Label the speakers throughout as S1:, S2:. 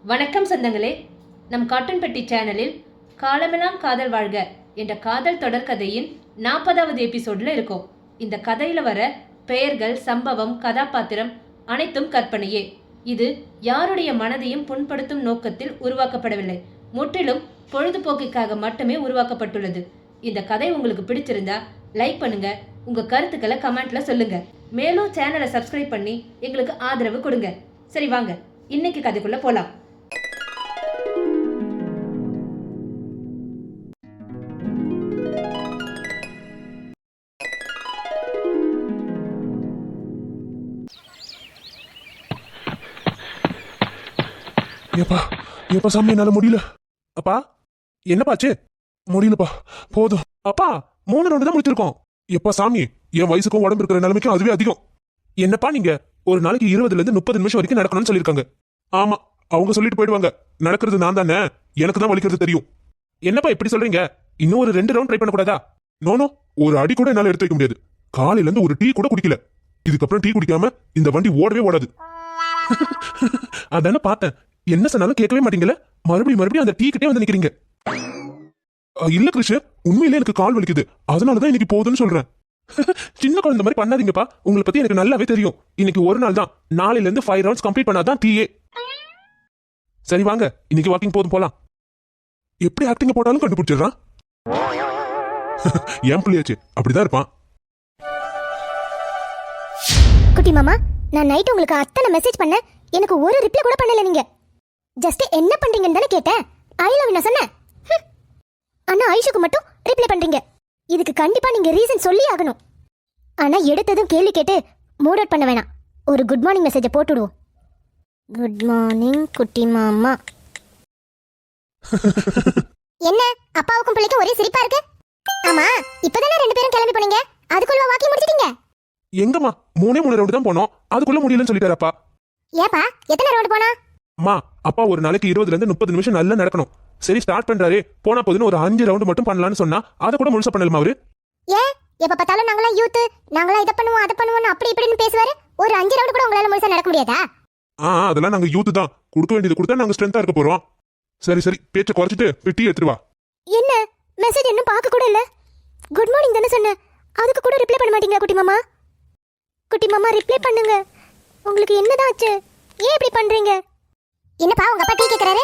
S1: வணக்கம் சொந்தங்களே. நம் காட்டன் பெட்டி சேனலில் காலமெல்லாம் காதல் வாழ்க என்ற காதல் தொடர்கதையின் 40வது எபிசோட்ல இருக்கோம். இந்த கதையில வர பெயர்கள், சம்பவம், கதாபாத்திரம் அனைத்தும் கற்பனையே. இது யாருடைய மனதையும் புண்படுத்தும் நோக்கத்தில் உருவாக்கப்படவில்லை. முற்றிலும் பொழுதுபோக்குக்காக மட்டுமே உருவாக்கப்பட்டுள்ளது. இந்த கதை உங்களுக்கு பிடிச்சிருந்தா லைக் பண்ணுங்க, உங்க கருத்துக்களை கமெண்ட்ல சொல்லுங்க. மேலும் சேனலை சப்ஸ்கிரைப் பண்ணி எங்களுக்கு ஆதரவு கொடுங்க. சரி வாங்க, இன்னைக்கு கதைக்குள்ள போலாம்.
S2: ஏப்பா ஏப்பா சாமி, என்னால முடியல. அப்பா என்னப்பாச்சு? முடியலப்பா, போதும். அப்பா 3 ரவுண்டு தான் முடிச்சிருக்கோம். எப்பா சாமி, என் வயசுக்கும் உடம்பு இருக்கிற நிலைமைக்கும் அதுவே அதிகம். என்னப்பா நீங்க ஒரு நாளைக்கு 20ல இருந்து 30 நிமிஷம் வரைக்கும் நடக்கணும்னு சொல்லியிருக்காங்க. ஆமா, அவங்க சொல்லிட்டு போயிடுவாங்க. நடக்கிறது நான் தானே, எனக்கு தான் வலிக்கிறது தெரியும். என்னப்பா இப்படி சொல்றீங்க? இன்னும் ஒரு 2 ரவுண்ட் ட்ரை பண்ணக்கூடாதா? நோனோ, ஒரு அடி கூட என்னால எடுத்து வைக்க முடியாது. காலையில இருந்து ஒரு டீ கூட குடிக்கல. இதுக்கப்புறம் டீ குடிக்காம இந்த வண்டி ஓடவே ஓடாது. அதானே பார்த்தேன். என்ன சொன்னாலும் கேட்கவே மாட்டீங்கல்ல. மறுபடியும் அந்த டீ கிட்டே வந்து நிக்கிறீங்க. இல்ல கிருஷ், உண்மையிலே எனக்கு கால் வலிக்குது. அதனாலதான் இன்னைக்கு போகுதுன்னு சொல்றேன். சின்ன குழந்தை மாதிரி பண்ணாதீங்கப்பா. உங்களை பத்தி எனக்கு நல்லாவே தெரியும். இன்னைக்கு ஒரு நாள் தான். நாளையில இருந்து 5 ரவுண்ட்ஸ் கம்ப்ளீட் பண்ணாதான் டீயே. சரி வாங்க, இன்னைக்கு வாக்கிங் போதும் போலாம். எப்படி ஆக்டிங் போட்டாலும் கண்டுபிடிச்சிடுறான். என் பிள்ளையாச்சு, அப்படிதான் இருப்பான்.
S3: குட்டி மாமா, நான் நைட் உங்களுக்கு அத்தனை மெசேஜ் பண்ண, எனக்கு ஒரு ரிப்ளை கூட பண்ணல. நீங்க ஜஸ்ட் என்ன பண்றீங்கன்னு தானே கேட்டேன். ஐ லவ் யூ சொன்னேன். ஆனா ஐஷுக்கு மட்டும் ரிப்ளை பண்றீங்க. இதுக்கு கண்டிப்பா நீங்க ரீசன் சொல்லி ஆகணும். ஆனா எடுத்ததும் கேள்வி கேட்டு மூட் அவுட் பண்ண வேணாம். ஒரு குட் மார்னிங் மெசேஜை போட்டுடுவோம். குட் மார்னிங் குட்டி மாமா. என்ன அப்பாவுக்கும் பிள்ளைக்கும் ஒரே சிரிப்பா இருக்கு? ஆமா, இப்பதானே 2 பேரும் கிளம்பி போனீங்க. அதுக்குள்ள வாக்கிங் முடிச்சிட்டீங்க?
S2: எங்கம்மா, 3 ரவுண்டு தான் போனோம். அதுக்குள்ள முடியலன்னு சொல்லிட்டாரு அப்பா.
S3: ஏப்பா, எத்தனை ரவுண்ட் போனா?
S2: அம்மா, அப்பா ஒரு நாளைக்கு 20ல இருந்து 30 நிமிஷம் நல்லா நடக்கணும். சரி ஸ்டார்ட் பண்றாரு, போனா போதுன்னு ஒரு 5 ரவுண்டு மட்டும் பண்ணலாம்னு சொன்னா அதை கூட முழுசா பண்ணலாமா அவரு?
S3: ஏன் எப்ப பார்த்தாலும் நாங்களாம் யூத், நாங்களாம் இதை பண்ணுவோம் அதை பண்ணுவோம் அப்படி இப்படின்னு பேசுவாரு. ஒரு 5 ரவுண்டு கூட உங்களால முழுசா நடக்க முடியாதா?
S2: அதெல்லாம் நாங்க யூத் தான். கொடுக்க வேண்டியது கொடுத்தா நாங்க ஸ்ட்ரென்த்தா இருக்க போறோம். சரி சரி, பேச்சை குறைச்சிட்டு டீ எடுத்துட்டு வா. என்ன
S3: மெசேஜ் இன்னும் பார்க்க கூட இல்ல. குட் மார்னிங் தானே சொன்னேன், அதுக்கு கூட ரிப்ளை பண்ண மாட்டீங்களா குட்டி மாமா? குட்டி மாமா ரிப்ளை பண்ணுங்க. உங்களுக்கு என்னதான் ஆச்சு? ஏன் இப்படி பண்றீங்க? என்னப்பா உங்க அப்பா டீ கேக்குறாரு?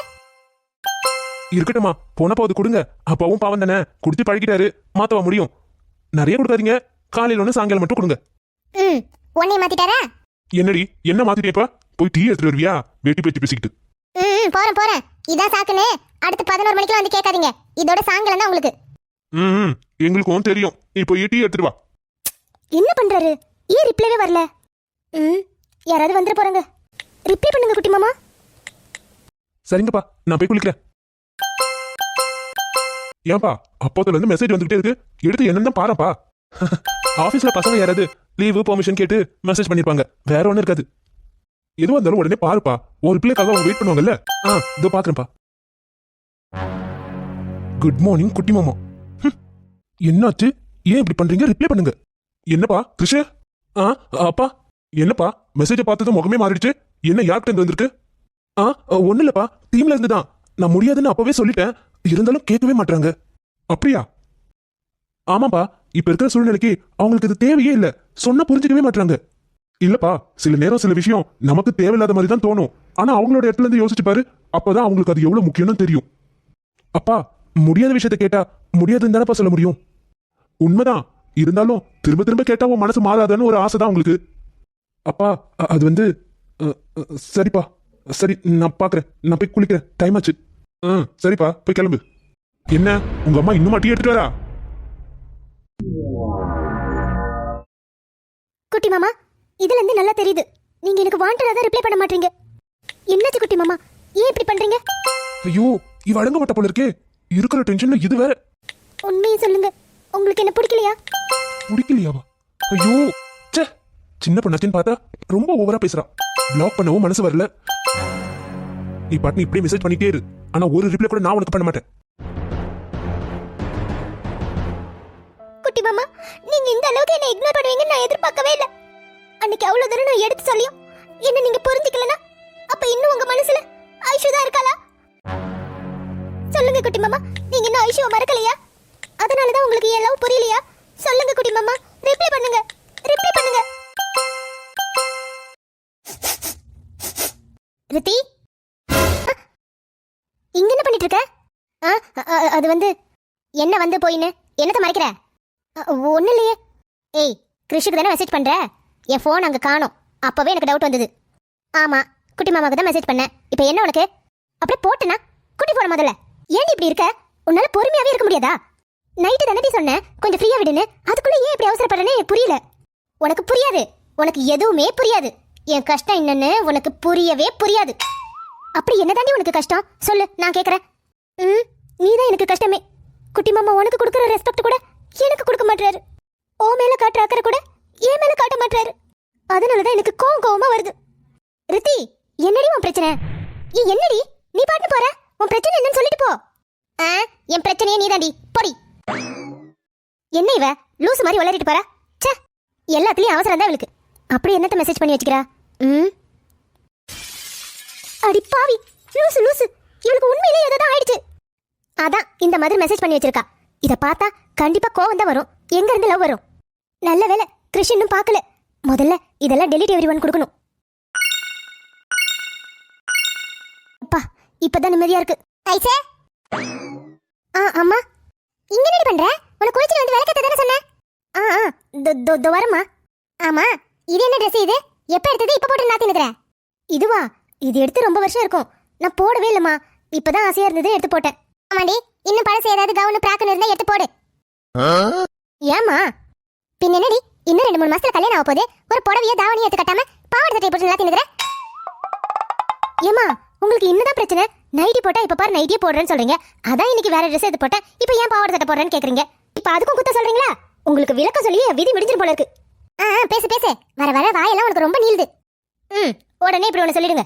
S2: இருக்கட்டுமா, போன போது கொடுங்க. அப்பாவும் பாவம் தானே, குடிச்சு பழகிட்டாரு. மாத்தவா முடியும்? நிறைய கொடுக்காதீங்க. காலையில ஒண்ணு சாயங்காலம் மட்டும் கொடுங்க.
S3: உன்னை மாத்திட்டாரா?
S2: என்னடி என்ன மாத்திட்டேப்பா? போய் டீ எடுத்துட்டு வருவியா? வேட்டி பேச்சு பேசிக்கிட்டு.
S3: போறேன். இதான் சாக்குன்னு அடுத்து 11 மணிக்கு வந்து கேட்காதீங்க. இதோட சாயங்காலம் தான் உங்களுக்கு.
S2: எங்களுக்கும் தெரியும். இப்போ டீ எடுத்துட்டு வா.
S3: என்ன பண்றாரு? ஏன் ரிப்ளைவே வரல? யாராவது வந்துட போறாங்க. ரிப்ளை பண்ணுங்க குட்டி மாமா.
S2: சரிங்கப்பா, நான் போய் குளிக்கிறேன். ஏன்பா, அப்போதுல இருந்து மெசேஜ் வந்துகிட்டே இருக்கு. எடுத்து என்னன்னு பாருப்பா. ஆபீஸ்ல பசங்க யாராவது லீவு பெர்மிஷன் கேட்டு மெசேஜ் பண்ணிருப்பாங்க. வேற ஒண்ணு இருக்காது. எதுவா இருந்தாலும் உடனே பாருப்பா. ஒரு ரிப்ளைக்காக அவங்க வெயிட் பண்ணுவாங்கல்ல. இதோ பாக்குறேன்ப்பா. குட் மார்னிங் குட்டி மாமா. என்னாச்சு? ஏன் இப்படி பண்றீங்க? ரிப்ளை பண்ணுங்க. என்னப்பா கிருஷ்? அப்பா என்னப்பா, மெசேஜை பார்த்ததும் முகமே மாறிடுச்சு. என்ன யார்கிட்ட இருந்து வந்திருக்கு? ஒண்ணு இல்லப்பா, டீம்ல இருந்து தான். நான் முடியாதுன்னு அப்பவே சொல்லிட்டேன். இருந்தாலும் கேட்கவே மாட்டாங்க. அப்படியா? ஆமாப்பா, இப்ப இருக்கிற சூழ்நிலைக்கு அவங்களுக்கு இது தேவையே இல்ல. சொன்னா புரிஞ்சுக்கவே மாட்டாங்க. இல்லப்பா, சில நேரம் சில விஷயம் நமக்கு தேவையில்லாத மாதிரி தான் தோணும். ஆனா அவங்களோட இடத்துல இருந்து யோசிச்சு பாரு. அப்பதான் அவங்களுக்கு அது எவ்வளவு முக்கியம்னு தெரியும். அப்பா, முடியாத விஷயத்த கேட்டா முடியாதுன்னு தானப்பா சொல்ல முடியும். உண்மைதான். இருந்தாலும் திரும்ப திரும்ப கேட்டா உன் மனசு மாறாதான்னு ஒரு ஆசைதான் உங்களுக்கு. அப்பா, அது வந்து சரிப்பா. சரி, நான் பாக்குறேன். நான் போய் குளிக்கிறேன். டைம் ஆச்சு. சரிப்பா, போய் கிளம்பு. என்ன, உங்க அம்மா இன்னும் டீ எடுத்துட்டு வரா?
S3: குட்டி மாமா, இதுல இருந்து நல்லா தெரியுது நீங்க எனக்கு வாண்டடா தான் ரிப்ளை பண்ண மாட்டீங்க. என்னாச்சு குட்டி மாமா, ஏன் இப்படி பண்றீங்க?
S2: ஐயோ, இவ அடங்க மாட்ட போல இருக்கே. இருக்கிற டென்ஷன்ல இது வேற.
S3: உண்மையை சொல்லுங்க, உங்களுக்கு என்ன பிடிக்கலையா?
S2: பிடிக்கலையாவா? ஐயோ, ச்சே, சின்ன பொண்ணாச்சின்னு பார்த்தா ரொம்ப ஓவரா பேசுறா. பிளாக் பண்ணவும் மனசு வரல. நீ பாட்டு இப்படியே மெசேஜ் பண்ணிட்டே இரு. ஆனா ஒரு ரிப்ளை கூட நான் உனக்கு பண்ண மாட்டேன்.
S3: குட்டி மாமா, நீங்க இந்த அளவுக்கு என்ன இக்னோர் பண்ணுவீங்கன்னு நான் எதிர்பார்க்கவே இல்ல. அன்னைக்கு அவ்வளவு தூரம் நான் எடுத்து சொல்லியும் என்ன நீங்க புரிஞ்சுக்கலனா, அப்ப இன்னும் உங்க மனசுல ஐஷு தான் இருக்காளா? சொல்லுங்க குட்டி மாமா, நீங்க இன்னும் ஐஷுவை மறக்கலையா? அதனால தான் உங்களுக்கு என் லவ் புரியலையா? சொல்லுங்க குட்டி மாமா, ரிப்ளை பண்ணுங்க, ரிப்ளை பண்ணுங்க. ரித்தி, இங்க என்ன பண்ணிட்டு இருக்க? அது வந்து என்ன வந்து போயின்னு என்னத்த மறைக்கிற? ஒன்னும் இல்லையே. ஏய், கிருஷுக்கு தானே மெசேஜ் பண்ற? என் ஃபோன் அங்க காணோம். அப்பவே எனக்கு டவுட் வந்தது. ஆமா, குட்டி மாமாவுக்கு தான் மெசேஜ் பண்ணேன். இப்போ என்ன உனக்கு? அப்படியே போட்டனா குட்டி போன முதல்ல. ஏன் இப்படி இருக்க? உன்னால பொறுமையாவே இருக்க முடியாதா? நைட்டு தானே சொன்னேன் கொஞ்சம் ஃப்ரீயா விடுன்னு. அதுக்குள்ள ஏன் இப்படி அவசரப்படுறேன்னு எனக்கு புரியல. உனக்கு புரியாது, உனக்கு எதுவுமே புரியாது. என் கஷ்டம் என்னன்னு உனக்கு புரியவே புரியாது. அப்படி என்னதாண்டி உனக்கு கஷ்டம் சொல்லு, நான் கேக்குறேன். நீதான் எனக்கு கஷ்டமே. குட்டி மாமா உனக்கு கொடுக்குற ரெஸ்பெக்ட் கூட எனக்கு கொடுக்க மாட்டாரு. ஓ மேல காட்டுற அக்கறை கூட என் மேல காட்ட மாட்டாரு. அதனாலதான் எனக்கு கோவமா வருது. ரித்தி, என்னடி உன் பிரச்சனை? என்னடி நீ பாட்டு போற? உன் பிரச்சனை என்னன்னு சொல்லிட்டு போ. என் பிரச்சனையே நீதாண்டி, போடி. என்ன இவ லூசு மாதிரி வளரிட்டு போற? ச்சே, எல்லாத்துலயும் அவசரம் தான் இவளுக்கு. அப்படி என்னத்த மெசேஜ் பண்ணி வச்சுக்கிறா? அடி பாவி, லூசு லூசு, இவளுக்கு உண்மையிலே ஏதாவது ஆயிடுச்சு. அதான் இந்த மாதிரி மெசேஜ் பண்ணி வச்சிருக்கா. இத பார்த்தா கண்டிப்பா கோவம் தான் வரும். எங்க இருந்து லவ் வரும்? நல்ல வேலை கிருஷ் இன்னும் பார்க்கல. முதல்ல இதெல்லாம் டெலிட் எவ்ரிவன் கொடுக்கணும். அப்பா, இப்பதான் நிம்மதியா இருக்கு. ஐசே, அம்மா, இங்க என்ன பண்ற? உன குளிச்சிட்டு வந்து விளக்கத்தை தானே சொன்னேன். வரமா. ஆமா, இது என்ன ட்ரெஸ்? இது எப்ப எடுத்தது? இப்ப போட்டு நாத்தி நிக்கிற? இதுவா? இது எடுத்து ரொம்ப வருஷம் இருக்கும். நான் போடவே இல்லம்மா. இப்பதான் ஆசையா இருந்தது, எடுத்து போட்டேன். ஆமாடி, இன்னும் பழசு ஏதாவது கவுனு பிராக்குன்னு இருந்தா எடுத்து போடு. ஏமா? பின்ன என்னடி, இன்னும் 2-3 மாசத்துல கல்யாணம் ஆக போகுது. ஒரு புடவைய தாவணி எடுத்து கட்டாம பாவாடை சட்டை போட்டு நாத்தி நிக்கிற? ஏமா, உங்களுக்கு இன்னதான் பிரச்சனை? நைட்டி போட்டா இப்ப பாரு நைட்டியே போடுறேன்னு சொல்றீங்க. அதான் இன்னைக்கு வேற ட்ரெஸ் எடுத்து போட்டேன். இப்ப ஏன் பாவாடை சட்டை போடுறேன்னு கேக்குறீங்க. இப்ப அதுக்கும் குத்த சொல்றீங்களா? உங்களுக்கு விளக்கம் சொல்லி விதி முடிஞ்சிரும் போல இருக்கு. பேசு பேசு, வர வர வாயெல்லாம் உனக்கு ரொம்ப நீளுது. உடனே இப்படி ஒண்ணு சொல்லிடுங்க.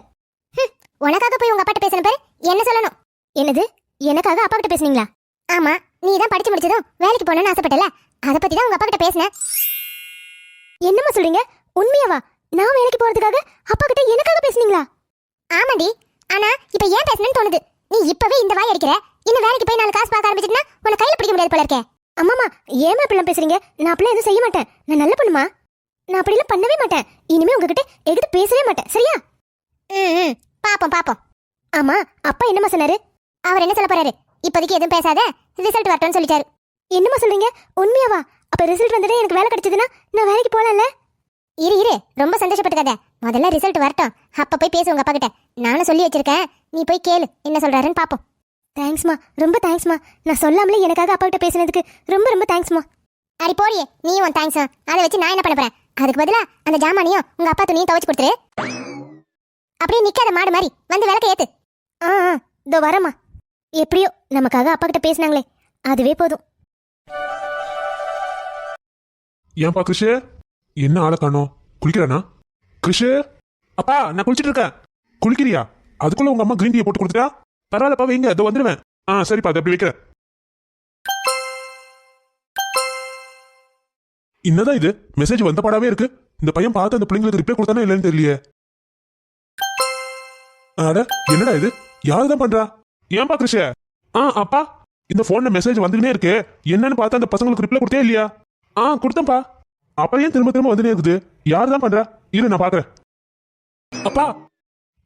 S3: உனக்காக போய் உங்க அப்பாட்ட பேசணும் பாரு, என்ன சொல்லணும்? என்னது, எனக்காக அப்பா கிட்ட பேசுனீங்களா? ஆமா, நீ தான் படிச்சு முடிச்சதும் வேலைக்கு போகணும்னு ஆசைப்பட்டல, அதை பத்தி தான் உங்க அப்பா கிட்ட பேசினேன். என்னம்மா சொல்றீங்க? உண்மையாவா? நான் வேலைக்கு போறதுக்காக அப்பா கிட்ட எனக்காக பேசுனீங்களா? ஆமாண்டி, ஆனா இப்ப ஏன் பேசணும்னு தோணுது. நீ இப்பவே இந்த வாய் அடிக்கிற, இன்னும் வேலைக்கு போய் 4 காசு பார்க்க ஆரம்பிச்சிட்டுனா உன்னை கையில பிடிக்க முடியாது போல இருக்கே. அம்மாமா, ஏமா இப்படிலாம் பேசுறீங்க? நான் அப்படிலாம் எதுவும் செய்ய மாட்டேன். நான் நல்ல பொண்ணுமா. நான் அப்படிலாம் பண்ணவே மாட்டேன். இனிமே உங்ககிட்ட எதுக்கு பேசவே மாட்டேன், சரியா? பாப்போம் பாப்போம். ஆமா, அப்பா என்னமா சொன்னாரு? அவர் என்ன சொல்ல போறாரு? இப்போதைக்கு எதுவும் பேசாத, ரிசல்ட் வரட்டும்னு சொல்லிட்டாரு. என்னமா சொல்றீங்க? உண்மையாவா? அப்ப ரிசல்ட் வந்துட்டு எனக்கு வேலை கிடைச்சதுன்னா நான் வேலைக்கு போகலாம்ல? இரு, ரொம்ப சந்தோஷப்பட்டுக்காத. முதல்ல ரிசல்ட் வரட்டும், அப்ப போய் பேசு உங்க அப்பா கிட்ட. நானும் சொல்லி வச்சிருக்கேன், நீ போய் கேளு என்ன சொல்றாருன்னு பாப்போம். தேங்க்ஸ்மா, ரொம்ப தேங்க்ஸ்மா. நான் சொல்லாமலே எனக்காக அப்பா கிட்ட பேசுனதுக்கு ரொம்ப ரொம்ப தேங்க்ஸ்மா. அடி போடியே, நீ உன் தேங்க்ஸ். அதை வச்சு நான் என்ன பண்ண போறேன்? அதுக்கு பதிலா அந்த ஜாமானையும் உங்க அப்பா துணியும் துவைச்சு கொடுத்துரு. அப்படியே நிக்காத மாடு மாதிரி வந்து விளக்க ஏத்து. இதோ வரமா. எப்படியோ நமக்காக அப்பா கிட்ட பேசினாங்களே, அதுவே போதும்.
S2: ஏன்பா கிருஷ், என்ன ஆளை காணோம்? குளிக்கிறானா? கிருஷ், அப்பா நான் குளிச்சிட்டு இருக்கேன். குளிக்கிறியா? அதுக்குள்ள உங்க அம்மா கிரீன் டீயை போட்டு கொடுத்துட்டா? பரவாயில்லப்பா, வைங்க, அதோ வந்துடுவேன். சரிப்பா, அதை அப்படி வைக்கிறேன். என்னதான் இது, மெசேஜ் வந்த பாடாவே இருக்கு. இந்த பையன் பார்த்து அந்த பிள்ளைங்களுக்கு ரிப்ளை கொடுத்தானே இல்லைன்னு தெரியலையே. அட, என்னடா இது, யாருதான் பண்றா? ஏன்பா கிருஷ்? அப்பா, இந்த போன்ல மெசேஜ் வந்துகினே இருக்கு. என்னன்னு பார்த்தா அந்த பசங்களுக்கு ரிப்ளை கொடுத்தே இல்லையா? கொடுத்தேன்ப்பா. அப்ப ஏன் திரும்ப திரும்ப வந்துனே இருக்குது? யாருதான் பண்றா? இரு, நான் பாக்குறேன். அப்பா,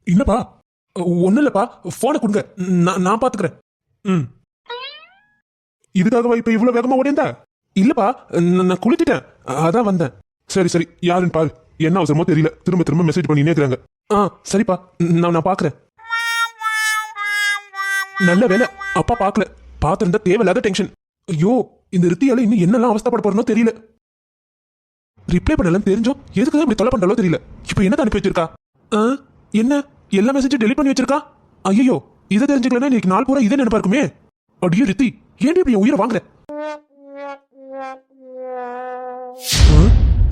S2: என்னப்பா? ஒண்ணு இல்லப்பா, போனை கொடுங்க, நான் பாத்துக்கிறேன். இதுக்காகவா இப்ப இவ்வளவு வேகமா ஓடிந்தா? இல்லப்பா, நான் குளிச்சிட்டேன், அதான் வந்தேன். சரி சரி, யாருன்னு பாரு. என்ன அவசரமோ தெரியல, திரும்ப திரும்ப மெசேஜ் பண்ணி நேக்குறாங்க. சரிப்பா, நான் பாக்குறேன். நல்ல வேலை அப்பா பாக்கல, பாத்திருந்தா தேவையில்லாத டென்ஷன். ஐயோ, இந்த ரித்தியால இன்னும் என்னெல்லாம் அவஸ்தப்பட போறனோ தெரியல. ரிப்ளை பண்ணலாம் தெரிஞ்சோம், எதுக்கு இப்படி தொலை பண்றாலோ தெரியல. இப்ப என்ன அனுப்பி வச்சிருக்கா? என்ன எல்லா மெசேஜும் டெலிட் பண்ணி வச்சிருக்கா? ஐயோ, இதை தெரிஞ்சுக்கலன்னா இன்னைக்கு நாள் பூரா இதே நினைப்பா இருக்குமே. அடியோ ரித்தி, ஏன் இப்படி உயிரை வாங்குற?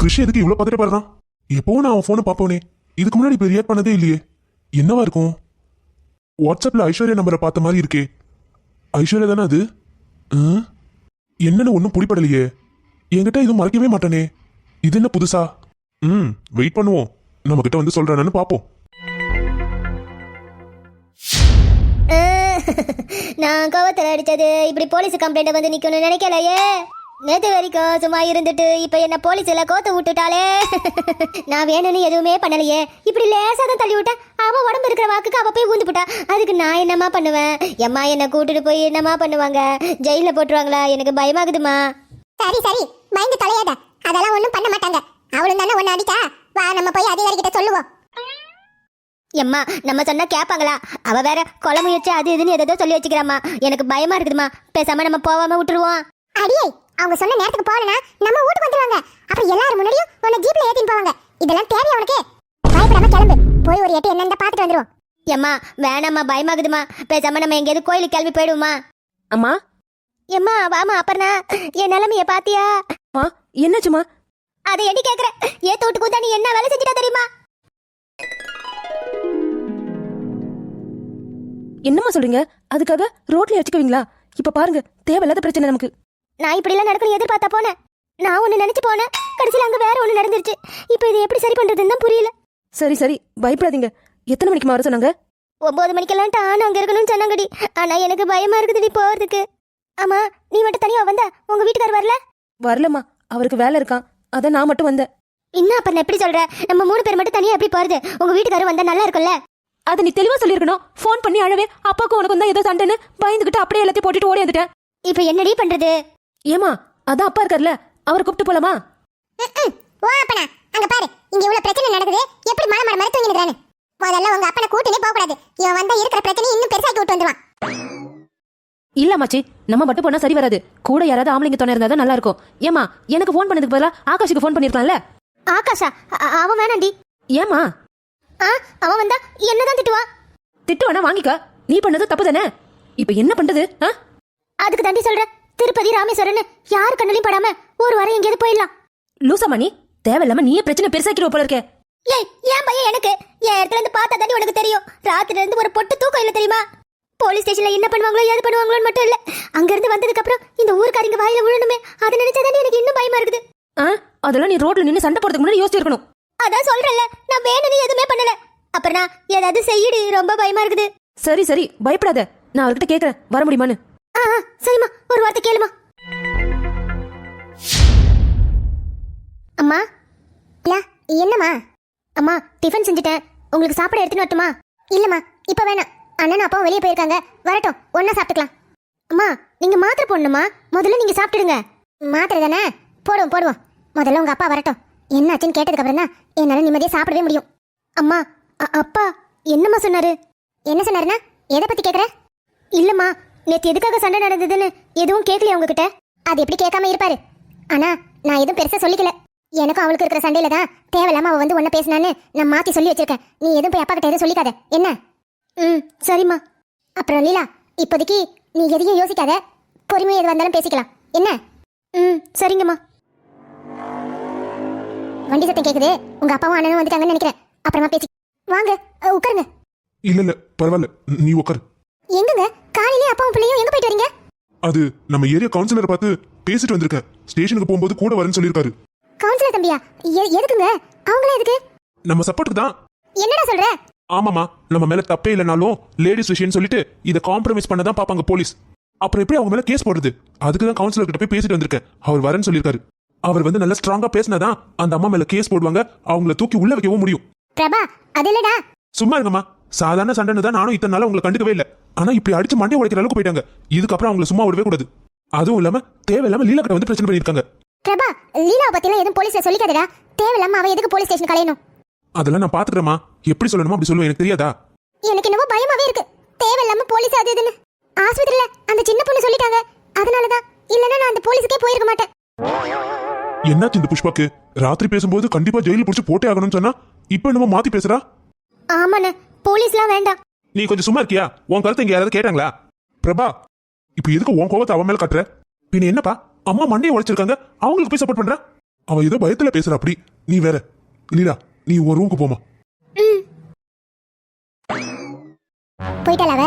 S2: கிருஷ் எதுக்கு இவ்வளவு பதட்ட பாடுறான்? எப்போ நான் அவன் போனை பாப்போனே, இதுக்கு முன்னாடி இப்ப ரியாக்ட் பண்ணதே இல்லையே. என்னவா இருக்கும்? வாட்ஸ்அப்ல ஐஸ்வர்யா நம்பரை பார்த்த மாதிரி இருக்கே. ஐஸ்வர்யா தானே அது? என்னன்னு ஒன்னும் புடிப்படலையே. என்கிட்ட இதுவும் மறைக்கவே மாட்டானே. இது என்ன புதுசா? வெயிட் பண்ணுவோம், நம்ம கிட்ட வந்து சொல்றானு பாப்போம்.
S3: நான் கோவத்தில் அடிச்சது இப்படி போலீஸ் கம்ப்ளைண்ட் வந்து நிக்கணும்னு நினைக்கலையே. நேற்று வரைக்கும் சும்மா இருந்துட்டு இப்ப என்ன போலீஸ்ல கோத்து விட்டுட்டாலே. நான் வேணும்னு எதுவுமே பண்ணலையே. இப்படி லேசா தான் தள்ளி விட்டா அவ உடம்பு இருக்கிற வாக்குக்கு அவ போய் ஊந்து போட்டா. அதுக்கு நான் என்னமா பண்ணுவேன்? எம்மா என்ன கூட்டிட்டு போய் என்னமா பண்ணுவாங்க? ஜெயில போட்டுருவாங்களா? எனக்கு பயமாகுதுமா.
S4: சரி சரி, பயந்து தொலையாத. அதெல்லாம் ஒண்ணும் பண்ண மாட்டாங்க. அவளும் தானே ஒன்னு அடிக்கா. வா, நம்ம போய் அதிகாரிகிட்ட சொல்லுவோம்.
S3: எம்மா, நம்ம சொன்னா கேட்பாங்களா? அவ வேற கொலை முயற்சி அது இதுன்னு எதோ சொல்லி வச்சுக்கிறாமா. எனக்கு பயமா இருக்குதுமா. பேசாம நம்ம போகாம விட்டுருவோம்.
S4: அடியே, அவங்க சொன்ன நேரத்துக்கு போகலனா நம்ம வீட்டுக்கு வந்துருவாங்க. அப்புறம் எல்லாரும் முன்னாடியும் உன்னை ஜீப்ல ஏத்தின்னு போவாங்க. இதெல்லாம் தேவையா உனக்கு? பயப்படாம கிளம்பு. போய் ஒரு எட்டு என்னன்னு பாத்துட்டு வந்துருவோம்.
S3: எம்மா வேணாம்மா, பயமாகுதுமா. பேசாம நம்ம எங்கேயாவது கோயிலுக்கு கிளம்பி போயிடுவோமா?
S1: அம்மா
S3: எம்மா வாமா. அப்பறனா என் நிலைமைய பாத்தியா?
S1: என்னாச்சுமா?
S3: அதை எடி கேக்குற. ஏத்த விட்டு கூந்தா நீ என்ன வேலை செஞ்சிட்டா தெரியுமா?
S1: என்னம்மா சொல்றீங்க? அதுக்காக ரோட்ல வச்சுக்குவீங்களா? இப்ப பாருங்க, தேவையில்லாத பிரச்சனை நமக்கு.
S3: நான் இப்படி எல்லாம் நடக்கணும் எதிர்பார்த்தா போனேன். நான் ஒண்ணு நினைச்சு போனேன், கடைசியில அங்க வேற ஒண்ணு நடந்துருச்சு. இப்போ இது எப்படி சரி பண்றதுன்னு தான் புரியல.
S1: சரி சரி, பயப்படாதீங்க. எத்தனை மணிக்கு வர சொன்னாங்க?
S3: 9 மணிக்கெல்லாம் டான் அங்க இருக்கணும்னு சொன்னாங்கடி. ஆனா எனக்கு பயமா இருக்குதுடி போறதுக்கு. ஆமா, நீ மட்டும் தனியா வந்த? உங்க வீட்டுக்காரர் வரல?
S1: வரலம்மா, அவருக்கு வேலை இருக்கான். அதான் நான் மட்டும் வந்தேன்.
S3: இன்னும் அப்ப நான் எப்படி சொல்ற? நம்ம 3 பேர் மட்டும் தனியா எப்படி போறது? உங்க வீட்டுக்காரர் வந்தா நல்லா இருக்கும்ல?
S1: அதை நீ தெளிவா சொல்லிருக்கணும். ஃபோன் பண்ணி அழவே அப்பாக்கும் உனக்கும் தான் ஏதோ சண்டைன்னு பயந்துகிட்டு அப்படியே எல்லாத்தையும் போட்டுட்டு ஓடி வந்துட்டேன்.
S3: இப்போ என்னடி பண்றது?
S1: ஏமா, அதான் அப்பா இருக்கார்ல, அவரை கூப்பிட்டு போலாமா?
S4: ஓ அப்பனா, அங்க பாரு, இங்க இவ்வளவு பிரச்சனை நடக்குது. எப்படி மன மர தூங்கி நிக்கிறானு. முதல்ல உங்க அப்பனை கூட்டினே போக கூடாது. இவன் வந்தா இருக்கிற பிரச்சனை இன்னும் பெருசாக்கி விட்டு வந்துருவான்.
S1: இல்ல மாச்சி, நம்ம மட்டும் போனா சரி வராது. கூட யாராவது ஆம்பளைங்க துணை இருந்தா தான் நல்லா இருக்கும். ஏமா, எனக்கு ஃபோன் பண்ணதுக்கு பதிலா ஆகாஷுக்கு ஃபோன் பண்ணிருக்கலாம்ல?
S3: ஆகாஷா? அவன் வேணாண்டி.
S1: ஏமா?
S3: அவன் வந்தா என்னதான் திட்டுவான்.
S1: திட்டு வேணா வாங்கிக்க. நீ பண்ணது தப்பு தானே. இப்ப என்ன பண்றது?
S3: அதுக்கு தாண்டி சொல்ற. திருப்பதி ராமேஸ்வரன் யாரு கண்ணுலயும் படாம ஒரு வாரம் எங்கேயாவது போயிடலாம்.
S1: லூசா நீ? தேவையில்லாம நீயே பிரச்சனை பெருசாக்கிடுவ போல இருக்கே.
S3: ஏய், ஏன் பையன் எனக்கு என் இடத்துல இருந்து பார்த்தா தாண்டி உனக்கு தெரியும். ராத்திரில இருந்து ஒரு பொட்டு தூக்கம் இல்ல தெரியுமா? போலீஸ் ஸ்டேஷன்ல என்ன பண்ணுவாங்களோ ஏது பண்ணுவாங்களோன்னு மட்டும் இல்ல, அங்க இருந்து வந்ததுக்கு அப்புறம் இந்த ஊர்க்காரங்க வாயில விழணுமே, அதை நினைச்சாதாண்டி எனக்கு இன்னும் பயமா இருக்குது.
S1: அதெல்லாம் நீ ரோட்ல நின்னு சண்டை போறதுக்கு முன்னாடி யோசிச்சிருக்கணும்.
S3: அதான் சொல்றேன்ல, நான் வேணும்னு எதுவுமே பண்ணல. அப்புறம் நான் ஏதாவது செய்யடி, ரொம்ப பயமா இருக்குது.
S1: சரி சரி, பயப்படாத. நான் அவர்கிட்ட கேக்குறேன், வர முடியுமான்னு.
S3: சரிம்மா, ஒரு வார்த்தை கேளுமா. அம்மா.
S4: என்னம்மா?
S3: அம்மா, டிஃபன் செஞ்சுட்டேன். உங்களுக்கு சாப்பிட எடுத்துன்னு வரட்டுமா?
S4: இல்லம்மா, இப்ப வேணாம். அண்ணன் அப்பாவும் வெளியே போயிருக்காங்க. வரட்டும், ஒன்னா சாப்பிட்டுக்கலாம்.
S3: அம்மா, நீங்க மாத்திரை போடணுமா? முதல்ல நீங்க சாப்பிட்டுடுங்க.
S4: மாத்திரை தானே, போடுவோம். முதல்ல உங்க அப்பா வரட்டும். என்னாச்சுன்னு கேட்டதுக்கு அப்புறம் தான் என்னால நிம்மதியா சாப்பிடவே முடியும்.
S3: அம்மா, அப்பா என்னம்மா சொன்னாரு?
S4: என்ன சொன்னாருன்னா, எதை பத்தி கேக்குற?
S3: இல்லம்மா, நேத்து எதுக்காக சண்டை நடந்ததுன்னு எதுவும் கேட்கலையா உங்ககிட்ட?
S4: அது எப்படி கேட்காம இருப்பாரு? ஆனா நான் எதுவும் பெருசா சொல்லிக்கல. எனக்கும் அவளுக்கு இருக்கிற சண்டையில தான் தேவையில்லாம அவ வந்து ஒன்ன பேசினான்னு நான் மாத்தி சொல்லி வச்சிருக்கேன். நீ எதுவும் போய் அப்பா கிட்ட எதுவும் சொல்லிக்காத என்ன?
S3: சரிம்மா.
S4: அப்புறம் லீலா, இப்போதைக்கு நீ எதையும் யோசிக்காத. பொறுமையா எது வந்தாலும் பேசிக்கலாம் என்ன?
S3: சரிங்கம்மா.
S4: வண்டி சத்தம் கேக்குது. உங்க அப்பாவும் அண்ணனும் வந்துட்டாங்கன்னு நினைக்கிறேன். அப்புறமா பேசி வாங்க, உட்காருங்க.
S2: இல்ல பரவாயில்ல, நீ உட்காரு.
S4: எங்கங்க காலையிலே அப்பாவும் பிள்ளையும் எங்க போயிட்டு வரீங்க?
S2: அது நம்ம ஏரியா கவுன்சிலரை பார்த்து பேசிட்டு வந்திருக்கேன். ஸ்டேஷனுக்கு போகும்போது கூட வரேன்னு சொல்லியிருக்காரு.
S4: கவுன்சிலர் தம்பியா? எதுக்குங்க? அவங்களே எதுக்கு?
S2: நம்ம சப்போர்ட்டுக்கு தான்.
S4: என்னடா சொல்ற?
S2: ஆமாமா, நம்ம மேல தப்பே இல்லைனாலும் லேடிஸ் விஷயம் சொல்லிட்டு இதை காம்ப்ரமைஸ் பண்ண தான் பாப்பாங்க போலீஸ். அப்புறம் எப்படி அவங்க மேல கேஸ் போடுறது? அதுக்கு தான் கவுன்சிலர் கிட்ட போய் பேசிட்டு வந்திருக்கேன். அவர் வரேன்னு சொல்லியிருக்காரு. அவர் வந்து நல்லா ஸ்ட்ராங்கா பேசினாதான் அந்த அம்மா மேல கேஸ் போடுவாங்க, அவங்கள தூக்கி உள்ள வைக்கவும் முடியும்.
S4: பிரபா, அது இல்லடா.
S2: சும்மா இருங்கம்மா, சாதாரண சண்டைன்னு தான் நானும் இத்தனை நாளா உங்களை கண்டுக்கவே இல்லை. ஆனா இப்படி அடிச்சு மண்டையை உடைக்கிற அளவுக்கு போயிட்டாங்க. இதுக்கப்புறம் அவங்களை சும்மா விடவே கூடாது. அதுவும் இல்லாம தேவையில்லாம லீலா கிட்ட வந்து பிரச்சனை பண்ணிருக்காங்க.
S4: பிரபா, லீலாவை பத்திலாம் எதுவும் போலீஸ்ல சொல்லிக்காதடா. தேவையில்லாம அவ எதுக்கு போலீஸ் ஸ்டேஷன் கலையணும்?
S2: அதெல்லாம் நான் பாத்துக்கிறேம்மா. எப்படி சொல்லணுமோ அப்படி சொல்லுவேன், எனக்கு தெரியாதா?
S4: எனக்கு என்னவோ பயமாவே இருக்கு. தேவையில்லாம போலீஸ் அது இதுன்னு ஆஸ்பத்திரியில அந்த சின்ன பொண்ணு சொல்லிட்டாங்க. அதனாலதான். இல்லன்னா நான் அந்த போலீஸுக்கே போயிருக்க மாட்டேன்.
S2: என்னாச்சு இந்த புஷ்பாக்கு? ராத்திரி பேசும்போது கண்டிப்பா ஜெயில புடிச்சு போட்டே ஆகணும்னு சொன்னா இப்ப என்னமோ மாத்தி பேசுறா.
S3: ஆமாண்ணே, போலீஸ்லாம் வேண்டாம்.
S2: நீ கொஞ்சம் சும்மா இருக்கியா? உன் கருத்தை இங்க யாராவது கேட்டாங்களா? பிரபா, இப்ப எதுக்கு உன் கோவத்தை அவன் மேல கட்டுற? பின்ன என்னப்பா, அம்மா மண்டையை உடைச்சிருக்காங்க, அவங்களுக்கு போய் சப்போர்ட் பண்ற? அவன் ஏதோ பயத்துல பேசுற. அப்படி நீ வேற. லீலா, நீ ஒரு ரூமுக்கு போமா.
S4: போயிட்டால அவ.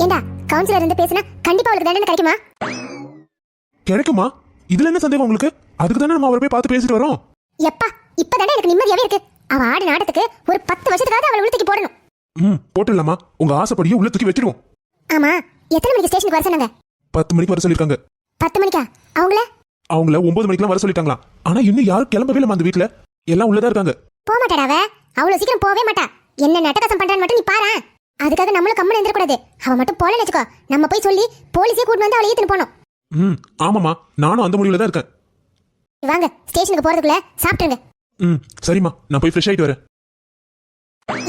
S4: ஏண்டா, கவுன்சிலர் இருந்து பேசினா கண்டிப்பா அவளுக்கு தண்டனை கிடைக்குமா?
S2: கிடைக்குமா? இதுல என்ன சந்தேகம் உங்களுக்கு? அதுக்கு தானே நம்ம அவரை போய் பார்த்து பேசிட்டு வரோம்.
S4: எப்பா, இப்பதானே எனக்கு நிம்மதியாவே இருக்கு. அவ ஆடு நாடத்துக்கு ஒரு 10 வருஷத்துக்காவது அவளை உள்ள தூக்கி போடணும்.
S2: போட்டுடலாமா? உங்க ஆசைப்படியே உள்ள தூக்கி வச்சிடுவோம்.
S4: ஆமா, எத்தனை மணிக்கு ஸ்டேஷனுக்கு வர சொன்னாங்க?
S2: 10 மணிக்கு வர சொல்லிருக்காங்க.
S4: 10 மணிக்கா?
S2: அவங்கள 9 மணிக்கெல்லாம் வர சொல்லிட்டாங்களாம். ஆனா இன்னும் யாரும் கிளம்பவே இல்ல. அந்த வீட்ல எல்லாம் உள்ளதா இருக்காங்க.
S4: போக மாட்டாடா அவ, அவ்வளவு சீக்கிரம் போவே மாட்டா. என்ன நட்டகசம் பண்றான்னு மட்டும் நீ பாரு. அதுக்காக நம்மளும் கம்மன் இருந்திர கூடாது. அவ மட்டும் போலன்னு வச்சுக்கோ, நம்ம போய் சொல்லி போலீஸே கூட்டு வந்து அவளை ஏத்திட்டு போனோம்.
S2: ஆமாமா, நானும் அந்த முடிவுல தான் இருக்கேன்.
S4: வாங்க, ஸ்டேஷனுக்கு போறதுக்குள்ள சாப்பிட்டுருங்க.
S2: சரிம்மா, நான் போய் ஃப்ரெஷ் ஆயிட்டு வரேன்.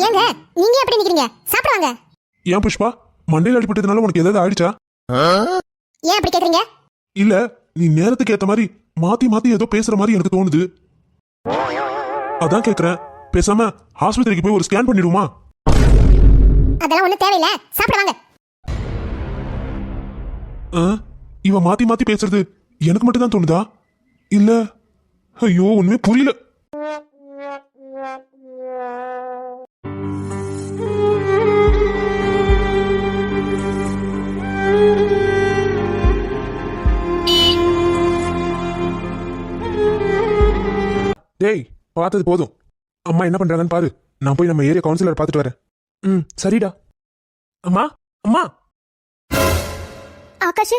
S4: ஏங்க நீங்க எப்படி நிக்கிறீங்க? சாப்பிடுவாங்க.
S2: ஏன் புஷ்பா, மண்டையில அடிபட்டதுனால உனக்கு ஏதாவது ஆயிடுச்சா?
S4: ஏன் அப்படி கேக்குறீங்க?
S2: இல்ல, நீ நேரத்துக்கு ஏத்த மாதிரி மாத்தி மாத்தி ஏதோ பேசுற மாதிரி எனக்கு தோணுது. அதான் கேக்குறேன். பேசாம ஆஸ்பத்திரிக்கு போய் ஒரு ஸ்கேன் பண்ணிடுமா?
S4: அதெல்லாம் ஒண்ணும் தேவையில்ல, சாப்பிடுவாங்க.
S2: இவ மாத்தி மாத்தி பேசுறது எனக்கு மட்டும் தான் தோணுதா? இல்ல, ஐயோ ஒண்ணுமே புரியல. டேய், பார்த்தது போதும். அம்மா என்ன பண்றாங்கன்னு பாரு. நான் போய் நம்ம ஏரியா கவுன்சிலர் பார்த்துட்டு வரேன். சரிடா. அம்மா, அம்மா.
S4: ஆகாஷ்,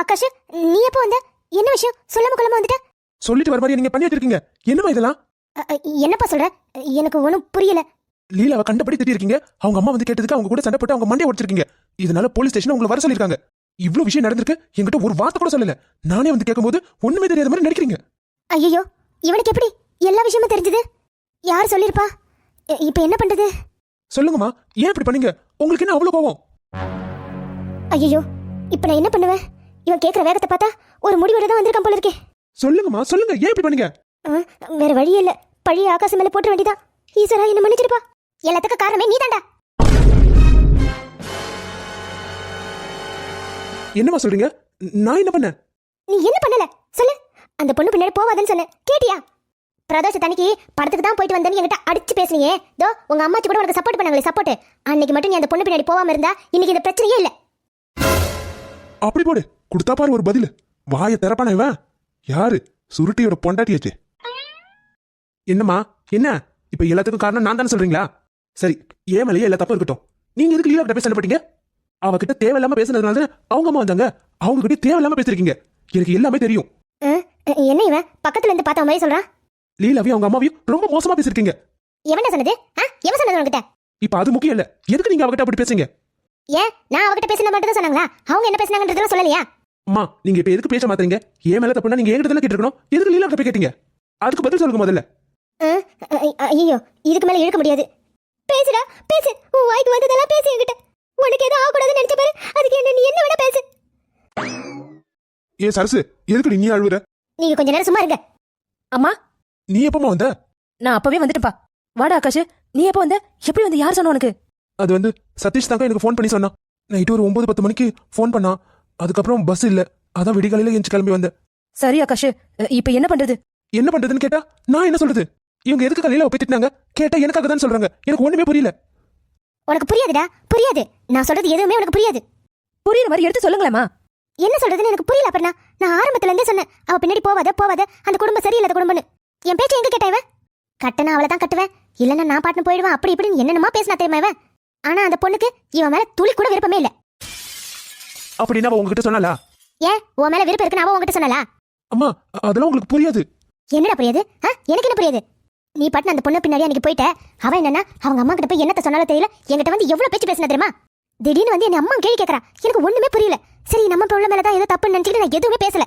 S4: ஆகாஷ், நீ எப்போ வந்த? என்ன விஷயம்? சொல்லாம கொள்ளாம வந்துட்ட?
S2: சொல்லிட்டு வர மாதிரி நீங்க பண்ணி வச்சிருக்கீங்க. என்னம்மா இதெல்லாம்?
S4: என்னப்பா சொல்ற? எனக்கு ஒன்றும் புரியல.
S2: லீலாவை கண்டபடி திட்டிருக்கீங்க. அவங்க அம்மா வந்து கேட்டதுக்கு அவங்க கூட சண்டை போட்டு அவங்க மண்டையை உடைச்சிருக்கீங்க. இதனால போலீஸ் ஸ்டேஷன் உங்களை வர சொல்லிருக்காங்க. இவ்வளவு விஷயம் நடந்திருக்கு, என்கிட்ட ஒரு வார்த்தை கூட சொல்லல. நானே வந்து கேட்கும்போது ஒண்ணுமே தெரியாத மாதிரி நடிக்கிறீங்க.
S4: ஐயோ, இவனுக்கு எப்படி எல்லா விஷயமும் தெரிஞ்சது? யார் சொல்லிருப்பா? இப்ப என்ன பண்றது?
S2: சொல்லுங்கம்மா, ஏன் இப்படி பண்ணீங்க? உங்களுக்கு என்ன அவ்வளவு கோவம்?
S4: ஐயோ, இப்ப நான் என்ன பண்ணுவேன்? இவன் கேக்குற வேகத்தை பார்த்தா ஒரு முடிவோட தான் வந்திருக்கான் போல இருக்கே.
S2: சொல்லுங்கம்மா, சொல்லுங்க, ஏன் இப்படி பண்ணீங்க?
S4: வேற வழியே இல்ல. பழைய ஆகாசம் மேல போட்டு வேண்டிதான். ஈஸ்வரா, என்ன மன்னிச்சிருப்பா. எல்லாத்துக்கும் காரணமே நீ தாண்டா.
S2: என்னம்மா சொல்றீங்க? நான் என்ன பண்ணேன்?
S4: நீ என்ன பண்ணல சொல்லு. அந்த பொண்ணு பின்னாடி போவாதன்னு சொன்ன, கேட்டியா? பிரதோஷ தனிக்கு படத்துக்கு தான் போயிட்டு வந்தேன்னு என்கிட்ட அடிச்சு பேசுனீங்க. தோ உங்க அம்மாச்சி கூட உனக்கு சப்போர்ட் பண்ணாங்களே, சப்போர்ட். அன்னைக்கு மட்டும் நீ அந்த பொண்ணு பின்னாடி போகாம இருந்தா இன்னைக்கு இந்த பிரச்சனையே இல்ல.
S2: அப்படி போடு. கொடுத்தா பாரு ஒரு பதில். வாயை திறப்பான இவன் யாரு? சுருட்டியோட பொண்டாட்டியாச்சு. என்னம்மா, என்ன இப்ப எல்லாத்துக்கும் காரணம் நான் தானே சொல்றீங்களா? சரி, ஏன் மேலேயே எல்லா தப்பும் இருக்கட்டும். நீங்க எதுக்கு லீலா கிட்ட பேச சண்டைப்பட்டீங்க? அவகிட்ட தேவையில்லாம பேசுனதுனால தானே அவங்க அம்மா வந்தாங்க. அவங்க கிட்ட தேவையில்லாம பேசிருக்கீங்க. எனக்கு எல்லாமே தெரியும்.
S4: என்ன இவன் பக்கத்துல இருந்து பார்த்த மாதிரி சொல்றான்?
S2: லீலாவையும் அவங்க அம்மாவையும் ரொம்ப மோசமா பேசிருக்கீங்க.
S4: எவன சொன்னது? எவன் சொன்னது உனக்கிட்ட?
S2: இப்ப அது முக்கியம் இல்ல. எதுக்கு நீங்க அவகிட்ட அப்படி பேசுங்க?
S4: ஏன் நான் அவகிட்ட பேசின மட்டும் தான் சொன்னாங்களா? அவங்க என்ன பேசினாங்கன்றதெல்லாம் சொல்லலையா?
S2: அம்மா, நீங்க இப்ப எதுக்கு பேச மாட்டீங்க? ஏன் மேல தப்புனா நீங்க என்கிட்ட தானே கேட்டிருக்கணும். எதுக்கு லீலா கிட்ட போய் கேட்டீங்க? அதுக்கு பதில் சொல்லுங்க முதல்ல.
S4: ஐயோ, இதுக்கு மேல இழுக்க முடியாது. பேசுடா, பேசு. உன் வாய்க்கு வந்ததெல்லாம் பேசு என்கிட்ட. உனக்கு ஏதோ ஆகக்கூடாதுன்னு நினைச்ச பாரு. அதுக்கு என்ன நீ என்ன வேணா பேசு.
S2: ஏ சரசு, எதுக்கு நீ அழுவுற?
S4: நீங்க கொஞ்ச நேரம் சும்மா இருங்க.
S1: அம்மா,
S2: நீ எப்பமா வந்த?
S1: நான் அப்பவே வந்துட்டேன்ப்பா. வாடா ஆகாஷ், நீ எப்போ வந்த? எப்படி வந்து? யார் சொன்ன உனக்கு?
S2: அது வந்து சதீஷ் தாங்க எனக்கு ஃபோன் பண்ணி சொன்னான். நைட்டு ஒரு 9-10 மணிக்கு ஃபோன் பண்ணான். அதுக்கப்புறம் பஸ் இல்ல, அதான் விடிகாலையில எஞ்சி கிளம்பி வந்தேன்.
S1: சரி ஆகாஷ், இப்ப என்ன பண்றது?
S2: என்ன பண்றதுன்னு கேட்டா நான் என்ன சொல்றது? இவங்க எதுக்கு காலையில போய் திட்டினாங்க கேட்டா எனக்காக தான் சொல்றாங்க. எனக்கு ஒண்ணுமே புரியல.
S4: உனக்கு புரியாதுடா, புரியாது. நான் சொல்றது எதுவுமே உனக்கு புரியாது.
S1: புரியுற மாதிரி எடுத்து சொல்லுங்களேம்மா.
S4: என்ன சொல்றதுன்னு எனக்கு புரியல. அப்புறம் நான் ஆரம்பத்துல இருந்தே சொன்னேன், அவ பின்னாடி போவாத போவாத, அந்த குடும்பம் சரியில்லாத குடும்பம்னு. என் பேச்சு எங்க கேட்டா இவன்? கட்டனா அவளை தான் கட்டுவேன், இல்லன்னா நான் பாட்டுன்னு போயிடுவேன், அப்படி இப்படின்னு என்னென்னமா பேசினா தெரியுமா இவன்? ஆனா அந்த பொண்ணுக்கு இவன் மேல துளி கூட விருப்பமே இல்ல.
S2: அப்படின்னா அவ உங்ககிட்ட சொன்னாலா?
S4: ஏன் உன் மேல விருப்பம் இருக்குன்னு அவ உங்ககிட்ட சொன்னாலா?
S2: அம்மா, அதெல்லாம் உங்களுக்கு புரியாது.
S4: என்னடா புரியாது? எனக்கு என்ன புரியாது? நீ பாட்டு அந்த பொண்ணு பின்னாடி அன்னைக்கு போயிட்ட. அவன் என்னன்னா அவங்க அம்மா கிட்ட போய் என்னத்த சொன்னாலும் தெரியல, என்கிட்ட வந்து எவ்வளவு பேச்சு பேசினா தெரியுமா? திடீர்னு வந்து என் அம்மா கேள்வி கேட்கறா. எனக்கு ஒண்ணுமே புரியல. சரி, நம்ம பொண்ணு மேலதான் ஏதோ தப்புன்னு நினைச்சிட்டு நான் எதுவுமே பேசல.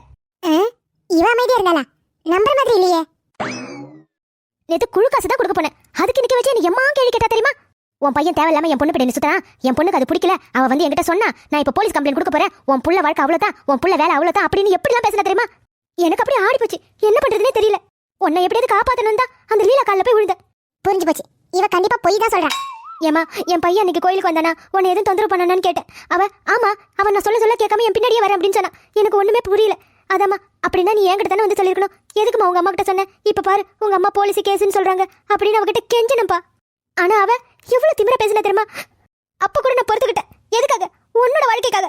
S4: இவ அமைதியா இருந்தாளா? நம்புற மாதிரி இல்லையே. நேத்து குழு காசு தான் கொடுக்க போனேன். அதுக்கு நிக்க வச்சு எனக்கு எம்மா கேள்வி கேட்டா தெரியுமா? உன் பையன் தேவையில்லாம என் பொண்ணு பின்னாடி சுத்தறான், என் பொண்ணுக்கு அது பிடிக்கல, அவ வந்து என்கிட்ட சொன்னா நான் இப்ப போலீஸ் கம்ப்ளைண்ட் கொடுக்க போறேன், உன் புள்ள வாழ்க்கை அவ்வளவுதான், உன் புள்ள வேலை அவ்வளவுதான் அப்படின்னு எப்படிலாம் பேசினா தெரியுமா? எனக்கு அப்படியே ஆடி போச்சு. என்ன பண்றதுனே தெரியல. உன்னை எப்படியாவது காப்பாத்தணும் தான் அந்த லீலா கால்ல போய் விழுந்த. புரிஞ்சு போச்சு, இவ கண்டிப்பா பொய் தான் சொல்றா. ஏமா, என் பையன் அன்னைக்கு கோயிலுக்கு வந்தானா, உன்னை எதுவும் தொந்தரவு பண்ணானு கேட்டேன். ஆமா, அவன் நான் சொல்ல கேட்காம என் பின்னாடியே வரேன் அப்படின்னு சொன்னா. எனக்கு ஒண்ணுமே புரியல. அதாம்மா, அப்படின்னா நீ என்கிட்ட தானே வந்து சொல்லிருக்கணும். எதுக்குமா உங்க அம்மா கிட்ட சொன்ன? இப்ப பாரு, உங்க அம்மா போலீஸ் கேஸ்ன்னு சொல்றாங்க அப்படின்னு அவகிட்ட கெஞ்சனப்பா. ஆனா அவ எவ்வளவு திமிர பேசினா தெரியுமா? அப்ப கூட நான் பொறுத்துக்கிட்டேன். எதுக்காக? உன்னோட வாழ்க்கைக்காக.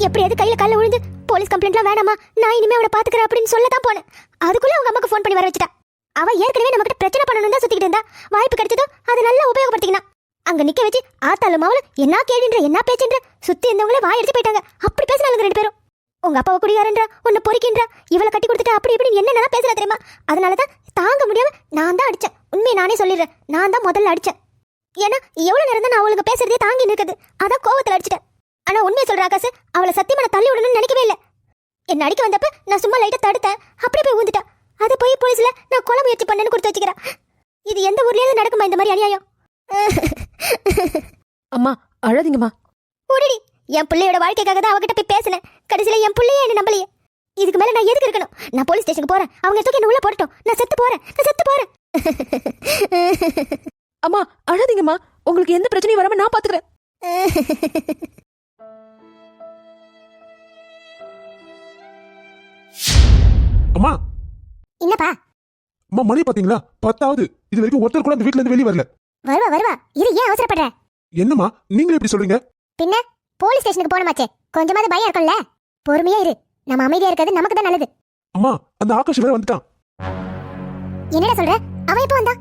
S4: எப்படியாவது கையில கால விழுந்து போலீஸ் கம்ப்ளைண்ட்லாம் வேணாமா, நான் இனிமே அவனை பாத்துக்கிறேன் அப்படின்னு சொல்லதான் போனேன். அதுக்குள்ள அவங்க அம்மாக்கு ஃபோன் பண்ணி வர வச்சுட்டா. அவ ஏற்கனவே நம்ம கிட்ட பிரச்சனை பண்ணணும் தான் சுத்திக்கிட்டு இருந்தா. வாய்ப்பு கிடைச்சதோ அதை நல்லா உபயோகப்படுத்திக்கினா. அங்க நிக்க வச்சு ஆத்தாலும் மாவளும் என்ன கேள்வின்ற என்ன பேச்சுன்ற சுத்தி இருந்தவங்களே வாய் எடுத்து போயிட்டாங்க. அப்படி பேசுறாங்க ரெண்டு பேரும். உங்க அப்பாவை குடிகாரன்றா, உன்னை பொறிக்கின்றா, இவளை கட்டி கொடுத்துட்டா, அப்படி இப்படி என்னென்ன பேசுறா தெரியுமா? அதனாலதான் தாங்க முடியாம நான் தான் அடிச்சேன். உண்மையை நானே சொல்லிடுறேன், நான் தான் முதல்ல அடிச்சேன். ஏன்னா எவ்வளவு நேரம் தான் நான் அவளுக்கு பேசுறதே தாங்கி நிற்குது. அதான் கோவத்துல அடிச்சிட்டேன். ஆனா உண்மையை சொல்ற ஆகாசு, அவளை சத்தியமா நான் தள்ளி விடணும்னு நினைக்கவே இல்லை. என்ன அடிக்க வந்தப்ப நான் சும்மா லைட்டா தடுத்தேன், அப்படியே போய் ஊந்துட்டா. அதை போய் போலீஸ்ல நான் கொலை முயற்சி பண்ணேன்னு கொடுத்து வச்சுக்கிறேன். இது எந்த ஊர்லயாவது நடக்குமா இந்த மாதிரி அநியாயம்?
S1: அம்மா அழாதீங்கம்மா.
S4: ஓடிடி, என் பிள்ளையோட வாழ்க்கைக்காக தான் அவகிட்ட போய் பேசினேன். கடைசியில என் பிள்ளையே என்ன நம்பலையே. இதுக்கு மேல நான் எதுக்கு இருக்கணும்? நான் போலீஸ் ஸ்டேஷனுக்கு போறேன். அவங்க தூக்கி என்ன உள்ள போடட்டும். நான் செத்து போறேன்.
S1: அம்மா அழாதீங்கம்மா. உங்களுக்கு எந்த பிரச்சனையும் வராம நான் பாத்துக்கிறேன்.
S2: அம்மா
S3: என்னப்பா?
S2: அம்மா மணி பாத்தீங்களா? 10ஆவது. இது வரைக்கும் ஒருத்தர் கூட அந்த வீட்ல இருந்து வெளியே வரல.
S3: வருவா. இது ஏன் அவசரப்படுற?
S2: என்னம்மா நீங்களே இப்படி சொல்றீங்க?
S3: பின்ன போலீஸ் ஸ்டேஷனுக்கு போனமாச்சே, கொஞ்சமாவது பயம் இருக்கும்ல. பொறுமையா இரு. நம்ம அமைதியா இருக்கிறது நமக்கு தான் நல்லது.
S2: அம்மா அந்த ஆகாஷ் வேற வந்துட்டான்.
S3: என்னடா சொல்ற? அவன் எப்போ வந்தா?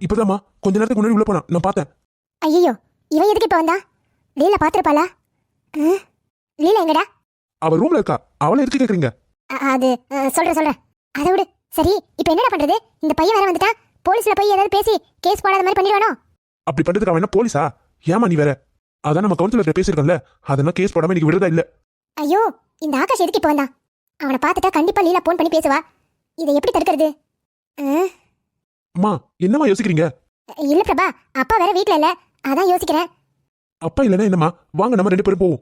S2: இப்பதாம்மா கொஞ்ச நேரத்துக்கு முன்னாடி உள்ள போனான், நான் பார்த்தேன்.
S3: ஐயோ, இவன் எதுக்கு இப்ப வந்தா? லீலா பாத்துருப்பாளா? லீலா எங்கடா?
S2: அவ ரூம்ல இருக்கா. அவளை எதுக்கு கேக்குறீங்க?
S3: அது சொல்றேன். அதை விடு. சரி, இப்ப என்னடா பண்றது? இந்த பையன் வேற வந்துட்டான். போலீஸ்ல போய் ஏதாவது பேசி கேஸ் போடாத மாதிரி பண்ணிடுவானோ?
S2: அப்படி பண்றதுக்கு அவன் என்ன போலீஸா? ஏமா நீ வேற? அதான் நம்ம கவுன்சிலர் பேசியிருக்கோம்ல, அதெல்லாம் கேஸ் போடாம இன்னைக்கு விடுறதா இல்ல.
S3: ஐயோ, இந்த ஆகாஷ் எதுக்கு இப்ப வந்தான்? அவனை பார்த்துட்டா கண்டிப்பா லீலா போன் பண்ணி பேசுவா. இதை எப்படி தடுக்கிறது?
S2: அம்மா என்னம்மா யோசிக்கிறீங்க?
S3: இல்ல பிரபா, அப்பா வேற வீட்ல இல்ல, அதான் யோசிக்கிறேன்.
S2: அப்பா இல்லைன்னா என்னம்மா, வாங்க நம்ம 2 பேரும் போவோம்.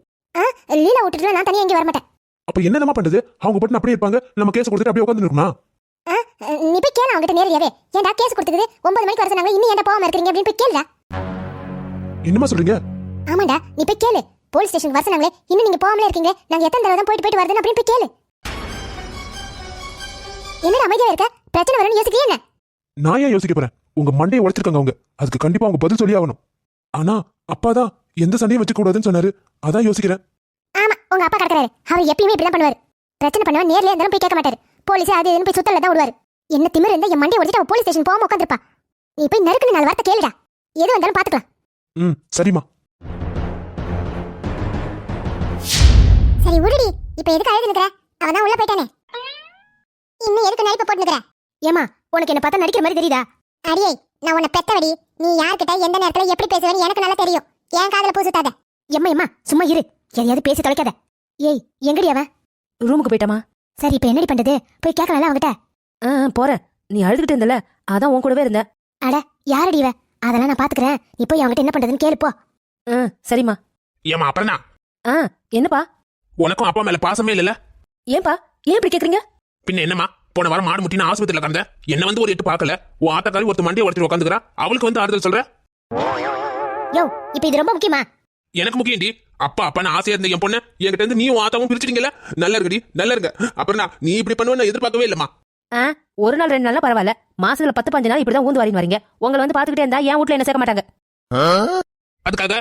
S3: லீலா விட்டுட்டு நான் தனியா எங்க வர மாட்டேன்.
S2: அப்ப என்னமா பண்றது? அவங்க பட்டு அப்படியே இருப்பாங்க, நம்ம கேஸ் கொடுத்துட்டு அப்படியே உட்காந்து இருக்கணுமா?
S3: நீ போய் கேளு அவங்ககிட்ட நேரடியாவே. ஏன்டா கேஸ் கொடுத்தது 9 மணிக்கு வர சொன்னாங்க, இன்னும் ஏன்டா போகாம இருக்கீங்க அப்படின்னு போய் கேளுடா.
S2: என்னம்மா சொல்றீங்க?
S3: ஆமாண்டா, நீ போய் கேளு. போலீஸ் ஸ்டேஷன் வர சொன்னாங்களே, இன்னும் நீங்க போகாமலே இருக்கீங்க, நாங்க எத்தனை தடவை தான் போயிட்டு வருதுன்னு அப்படின்னு போய் கேளு. என்னடா அமைதியா இருக்க? பிரச்சனை வரும்னு யோசிக்கிறீ என்ன?
S2: நான் ஏன் யோசிக்க போறேன்? உங்க மண்டையை உடைச்சிருக்காங்க அவங்க, அதுக்கு கண்டிப்பா அவங்க பதில் சொல்லி ஆகணும். ஆனா அப்பாதான் எந்த சண்டையும் வச்சுக்க கூடாதுன்னு சொன்னாரு, அதான் யோசிக்கிறேன்.
S3: ஆமா, உங்க அப்பா கிடக்குறாரு. அவர் எப்பயுமே இப்படிதான் பண்ணுவாரு. பிரச்சனை பண்ணுவா, நேர்ல இருந்தாலும் போய் கேட்க மாட்டாரு. போலீஸ் அது இதுன்னு போய் சுத்தல தான் விடுவாரு. என்ன திமிர் இருந்தா என் மண்டையை உடைச்சிட்டு அவ போலீஸ் ஸ்டேஷன் போகாம உட்காந்துருப்பா. நீ போய் நறுக்குன்னு 4 வார்த்தை கேளுடா. எது வந்தாலும் பாத்துக்கலாம்.
S2: சரிம்மா.
S3: சரி விடுடி, இப்ப எதுக்கு அழுது நிக்கிற? அவன் தான் உள்ள போயிட்டானே, இன்னும் எதுக்கு நடிப்பு போட்டு நிக்கிற?
S4: ஏமா, உனக்கு என்ன பார்த்தா நடிக்கிற மாதிரி தெரியுதா?
S3: அடியே, நான் உன்னை பெத்தவடி. நீ யார்கிட்ட எந்த நேரத்துல எப்படி பேசுவேன்னு எனக்கு நல்லா தெரியும். ஏன் காதுல பூ சுத்தாத.
S4: எம்மா சும்மா இரு. எதையாவது பேசி தொலைக்காத. ஏய், எங்கடி அவன்?
S1: ரூமுக்கு போயிட்டாமா.
S4: சரி, இப்ப என்னடி பண்றது? போய் கேட்கலாம்ல அவங்கிட்ட.
S1: போறேன். நீ அழுதுகிட்டு இருந்தல, அதான் உன் கூடவே இருந்த.
S4: அட, யாரடி இவ? அதெல்லாம் நான் பாத்துக்கிறேன். நீ போய் அவங்கிட்ட என்ன பண்றதுன்னு கேளு போ.
S1: சரிம்மா.
S5: ஏமா அப்புறம்னா
S1: என்னப்பா?
S5: உனக்கும் அப்பா மேல பாசமே இல்லல?
S1: ஏன்பா ஏன் இப்படி கேக்குறீங்க?
S5: பின்ன என்னமா, போன வாரம் மாடு முட்டின ஆஸ்பத்திரியில கறந்த என்ன வந்து ஒரு எட்டு பார்க்கல. உன் ஆத்தக்காரி ஒருத்த மண்டியை உடச்சிட்டு உட்காந்துக்கிறா, அவளுக்கு வந்து ஆறுதல் சொல்ற?
S4: யோ, இப்ப இது ரொம்ப முக்கியமா?
S5: எனக்கு முக்கியம்டி. அப்பா அப்பான்னு ஆசையா இருந்த என் பொண்ணு என்கிட்ட இருந்து நீயும் ஆத்தாவும் பிரிச்சிட்டீங்கல்ல. நல்லா இருக்கடி, நல்லா இருங்க. அப்புறம் நீ இப்படி பண்ணுவேன்னு எதிர்பார்க்கவே இல்லம்மா.
S1: ஒரு நாள் 2 நாள் பரவாயில்ல, மாசத்துல 10-15 நாள் இப்படிதான் ஊந்து வாரின்னு வரீங்க. உங்களை வந்து பாத்துக்கிட்டே இருந்தா என் வீட்டுல என்ன சேர்க்க மாட்டாங்க.
S5: அதுக்காக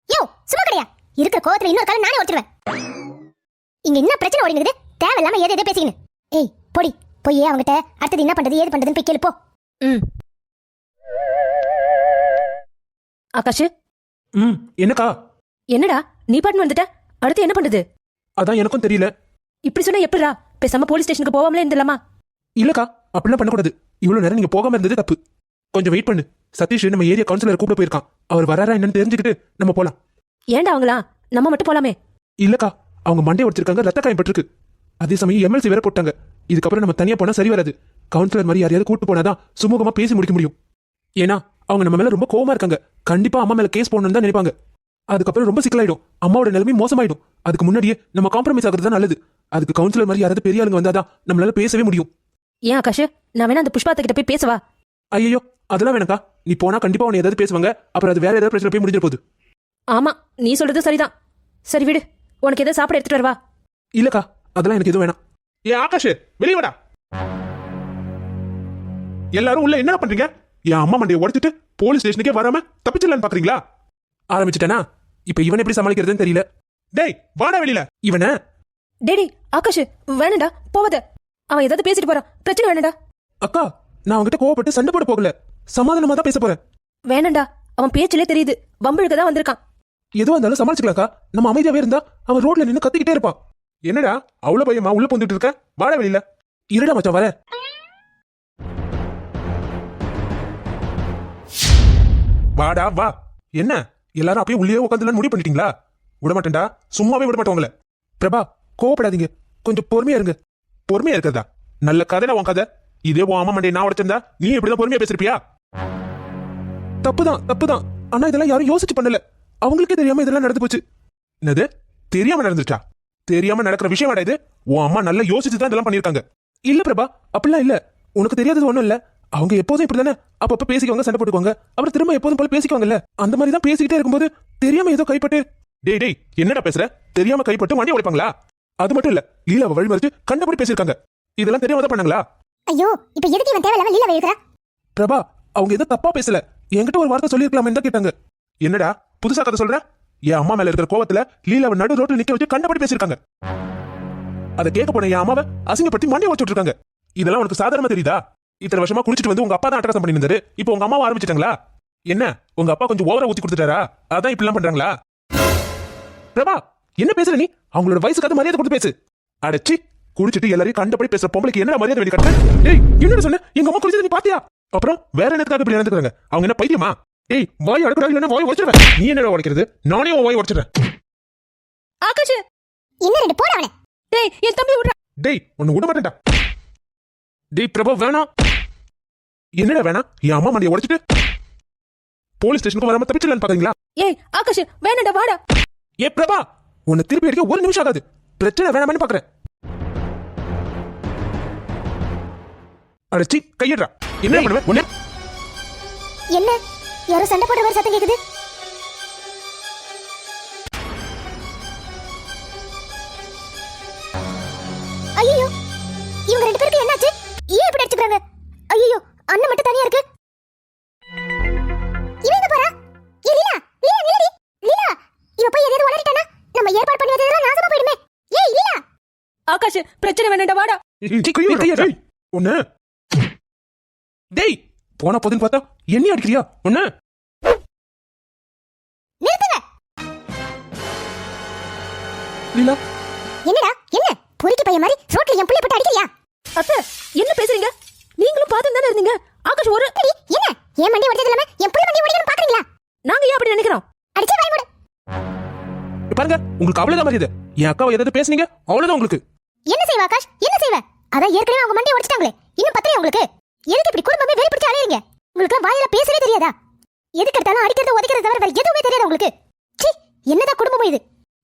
S3: யோ, சும்மா கிடையா. இருக்கிற கோவத்துல இன்னொரு காலம் நானே ஒட்டிடுவேன். இங்க என்ன பிரச்சனை ஓடிங்குது? தேவையில்லாம ஏதோ பேசிக்கின்னு.
S4: ஏய், போடி. போய் அவங்கிட்ட அடுத்தது என்ன பண்றது ஏது பண்றதுன்னு போய் கேளு போ.
S1: ஆகாஷ்,
S2: என்னக்கா?
S1: என்னடா நீ பாட்டுன்னு வந்துட்ட? அடுத்து என்ன பண்றது?
S2: அதான் எனக்கும் தெரியல.
S1: இப்படி சொன்னா எப்படிடா? பேசாம போலீஸ் ஸ்டேஷனுக்கு போகாமலே இருந்துடலாமா?
S2: இல்லக்கா, அப்படிலாம் பண்ணக்கூடாது. இவ்வளவு நேரம் நீங்க போகாம இருந்தது தப்பு. கொஞ்சம் வெயிட் பண்ணு. சதீஷ் நம்ம ஏரியா கவுன்சிலர் கூப்பிட போயிருக்கான். அவர் வராரா என்னன்னு தெரிஞ்சுக்கிட்டு நம்ம போலாம்.
S1: ஏன்டா அவங்களா? நம்ம மட்டும் போலாமே.
S2: இல்லக்கா, அவங்க மண்டை உடைச்சிருக்காங்க, ரத்த காயம் பட்டிருக்கு. அதே சமயம் எம்எல்சி வேற போட்டாங்க. இதுக்கப்புறம் நம்ம தனியா போனா சரி வராது. கவுன்சிலர் மாதிரி யாரையாவது கூட்டு போனாதான் சுமூகமா பேசி முடிக்க முடியும். ஏன்னா அவங்க நம்ம மேல ரொம்ப கோவமா இருக்காங்க. கண்டிப்பா அம்மா மேல கேஸ் போடணும்னு தான் நினைப்பாங்க. அதுக்கப்புறம் ரொம்ப சிக்கலாயிடும். அம்மாவோட நிலைமை மோசமாயிடும். அதுக்கு முன்னாடியே நம்ம காம்ப்ரமைஸ் ஆகிறது தான் நல்லது. அதுக்கு கவுன்சிலர் மாதிரி யாராவது பெரிய ஆளுங்க வந்தாதான் நம்மளால பேசவே முடியும்.
S1: ஏன் ஆகாஷ், நான் வேணா அந்த புஷ்பாத்த கிட்ட போய் பேசவா?
S2: ஐயோ, அதெல்லாம் வேணக்கா. நீ போனா கண்டிப்பா உன்னை ஏதாவது பேசுவாங்க. அப்புறம் அது வேற ஏதாவது பிரச்சனை போய் முடிஞ்சிட போகுது.
S1: ஆமா, நீ சொல்றது சரிதான். சரி விடு, உனக்கு எதாவது சாப்பிட எடுத்துட்டு வரவா?
S2: இல்லக்கா, அதெல்லாம் எனக்கு எதுவும் வேணாம்.
S5: ஆகாஷ் வெளியே வாடா.
S2: எல்லாரும் உள்ள என்ன பண்றீங்க? என் அம்மா மண்டையை உடைச்சிட்டு போலீஸ் ஸ்டேஷனுக்கே வராம தப்பிச்சிடலான்னு பாக்குறீங்களா? ஆரம்பிச்சுட்டேனா? இப்ப இவன் எப்படி சமாளிக்கிறதுன்னு தெரியல. டேய் வாடா வெளியில. இவனை
S1: டேடி ஆகாஷ் வேணடா, போவத. அவன் ஏதாவது பேசிட்டு போறான், பிரச்சனை வேணடா.
S2: அக்கா, நான் அவன்கிட்ட கோவப்பட்டு சண்டை போட போகல, சமாதானமா தான் பேச போறேன்.
S1: வேணண்டா, அவன் பேச்சிலே தெரியுது வம்பிழுக்க தான் வந்திருக்கான்.
S2: எதுவா இருந்தாலும் சமாளிச்சுக்கலாக்கா. நம்ம அமைதியாவே இருந்தா அவன் ரோட்ல நின்னு கத்திக்கிட்டே இருப்பான். என்னடா அவ்வளவு பையமா உள்ள பொந்துட்டு இருக்க? வாட வெளியில. இருடா மச்சான் வர. வாடா வா. என்ன எல்லாரும் அப்படியே உள்ளே உட்காந்துலாம் முடிவு பண்ணிட்டீங்களா? விட மாட்டேன்டா, சும்மாவே விட மாட்டோம் உங்களை. பிரபா கோவப்படாதீங்க, கொஞ்சம் பொறுமையா இருங்க. பொறுமையா இருக்கிறதா? நல்ல கதைடா உன் கதை. இதே உன் அம்மா மண்டையை நான் உடைச்சிருந்தா நீ இப்படிதான் பொறுமையா பேசிருப்பியா? தப்புதான் தப்புதான். ஆனா இதெல்லாம் யாரும் யோசிச்சு பண்ணல. அவங்களுக்கே தெரியாம இதெல்லாம் நடந்து போச்சு. என்னது தெரியாம நடந்துச்சா? தெரியாம நடக்கிற விஷயம் இது. உன் அம்மா நல்லா யோசிச்சு தான் இதெல்லாம் பண்ணிருக்காங்க. இல்ல பிரபா, அப்படிலாம் இல்ல. உனக்கு தெரியாதது ஒண்ணும் இல்ல. அவங்க எப்போதும் இப்படிதானே அப்பப்ப பேசிக்குவாங்க, சண்டை போட்டுக்குவாங்க, அப்புறம் திரும்ப எப்போதும் போல பேசிக்குவாங்கல்ல. அந்த மாதிரி தான் பேசிக்கிட்டே இருக்கும்போது தெரியாம ஏதோ கைப்பட்டு. டேய் டேய் என்னடா பேசுற? தெரியாம கைப்பட்டு வண்டி உடைப்பாங்களா? அது மட்டும் இல்ல, லீலாவை வழிமறிச்சு கண்டபடி பேசிருக்காங்க. இதெல்லாம் தெரியாம தான் பண்ணாங்களா?
S4: ஐயோ இப்ப எதுக்கு இவன் தேவையில்லாம லீலாவை இழுக்கிறா?
S2: பிரபா அவங்க ஏதோ தப்பா பேசல, என்கிட்ட ஒரு வார்த்தை சொல்லிருக்கலாமே தான் கேட்டாங்க. என்னடா புதுசா கதை சொல்ற? என் அம்மா மேல இருக்கிற கோவத்துல லீலாவை நடு ரோட்ல நிக்க வச்சு கண்டபடி பேசிருக்காங்க. அதை கேட்க போன என் அம்மாவை அசிங்கப்படுத்தி மண்டையை வச்சுட்டு இருக்காங்க. இதெல்லாம் உனக்கு சாதாரணமா தெரியுதா? இத்தனை வருஷமா குடிச்சிட்டு வந்து உங்க அப்பா தான் அட்டகாசம் பண்ணிருந்தாரு. இப்போ உங்க அம்மாவை ஆரம்பிச்சிட்டாங்களா? என்ன உங்க அப்பா கொஞ்சம் ஓவரா ஊத்தி கொடுத்துட்டாரா? அதான் இப்படி எல்லாம் பண்றாங்களா? பிரபா என்ன பேசுற நீ? அவங்களோட வயசுக்கு அது மரியாதை கொடுத்து பேசு. அடச்சி, குடிச்சிட்டு எல்லாரையும் கண்டபடி பேசுற பொம்பளைக்கு என்ன மரியாதை வேண்டி கட்ட? ஏய் என்னடா சொன்ன? எங்க அம்மா குடிச்சது நீ பாத்தியா? அப்புறம் வேற என்னத்துக்காக இப்படி நடந்துக்கிறாங்க? அவங்க என்ன பைத்தியமா? ஏய் வாய் அடக்குறா, இல்லன்னா வாய் உடைச்சிடுவேன். நீ என்னடா உடைக்கிறது? நானே உன் வாய் உடைச்சிடுறேன்.
S1: ஆகாஷ்,
S4: இன்னும் ரெண்டு போற அவனை.
S1: டேய் என் தம்பி விடுறா.
S2: டேய் உன்னை விட மாட்டேன்டா. டேய் பிரபா வேணாம். என்னடா வேணா? என் அம்மா மண்டியை உடைச்சிட்டு போலீஸ் ஸ்டேஷனுக்கு வராம தப்பிச்சிடலான்னு பாக்குறீங்களா?
S1: ஏய் ஆகாஷ் வேணாண்டா, வாடா.
S2: ஏ பிரபா உன்னை திருப்பி அடிக்க ஒரு நிமிஷம் ஆகாது. பிரச்சனை வேணாமனு பாக்குறேன். அடச்சி கையடா. என்ன பண்ணுவ? உன்னை
S4: என்ன யாரோ சண்டை போடுற மாதிரி சத்தம் கேக்குது? ஐயோ இவங்க ரெண்டு பேருக்கு என்னாச்சு? ஏன் இப்படி அடிச்சுக்கிறாங்க? ஐயோ அண்ணன் மட்டும் தனியா இருக்கு. இவன் எங்க போறா? ஏ லீலா, லீலா நில்லடி. லீலா இவ போய் எதையாவது உளறிட்டானா நம்ம ஏற்பாடு பண்ணி வச்சதெல்லாம் நாசமா போயிடுமே. ஏய் லீலா.
S1: ஆகாஷ் பிரச்சனை வேணாண்டா, வாடா.
S2: கையடா. உன்னை டேய் போன போதுன்னு பார்த்தா என்ன அடிக்கிறியா? உன்னை
S4: நிறுத்துங்க.
S2: லீலா
S4: என்னடா என்ன பொறுக்கி பையன் மாதிரி ரோட்ல என் புள்ளைய போட்டு அடிக்கிறியா?
S1: அத்தை என்ன பேசுறீங்க? நீங்களும் பார்த்து தானே இருந்தீங்க. ஆகாஷ் ஒரு
S4: அடி, என்ன என் மண்டி உடைச்சது இல்லாம என் புள்ள மண்டி உடைக்கணும் பாக்குறீங்களா?
S1: நாங்க ஏன் அப்படி நினைக்கிறோம்?
S4: அடிச்சு வாய் மூடு.
S2: பாருங்க உங்களுக்கு அவ்வளவுதான் மரியாதை. என் அக்காவை ஏதாவது பேசுனீங்க அவ்வளவுதான் உங்களுக்கு.
S4: என்ன செய்வ ஆகாஷ்? என்ன செய்வ? அதான் ஏற்கனவே அவங்க மண்டையை உடைச்சிட்டாங்களே, இன்னும் பத்தலையா உங்களுக்கு? எதுக்கு இப்படி குடும்பமே வெறி பிடிச்சு அலையறீங்க? உங்களுக்கு வாயில பேசவே தெரியாதா? எதுக்கு எடுத்தாலும் அடிக்கிறது உதைக்கிறது தவிர வேற எதுவுமே தெரியாது உங்களுக்கு. ச்சீ, என்னதான் குடும்பம் இது?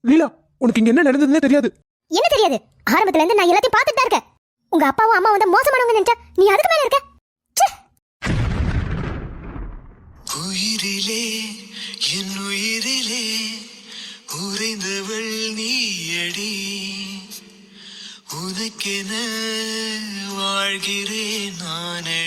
S2: லீலா உனக்கு இங்க என்ன நடந்ததுன்னே தெரியாது.
S4: என்ன தெரியாது? ஆரம்பத்துல இருந்து நான் எல்லாத்தையும் பார்த்துட்டு தான் இருக்கேன். உங்க அப்பாவும் அம்மா வந்து மோசமானவங்க நினைச்சா நீ அதுக்கு மேல இருக்க. ச்சே.
S6: உயிரிலே என் உயிரிலே உறைந்தவள் நீயடி, உனக்கென வாழ்கிறேன் நானே.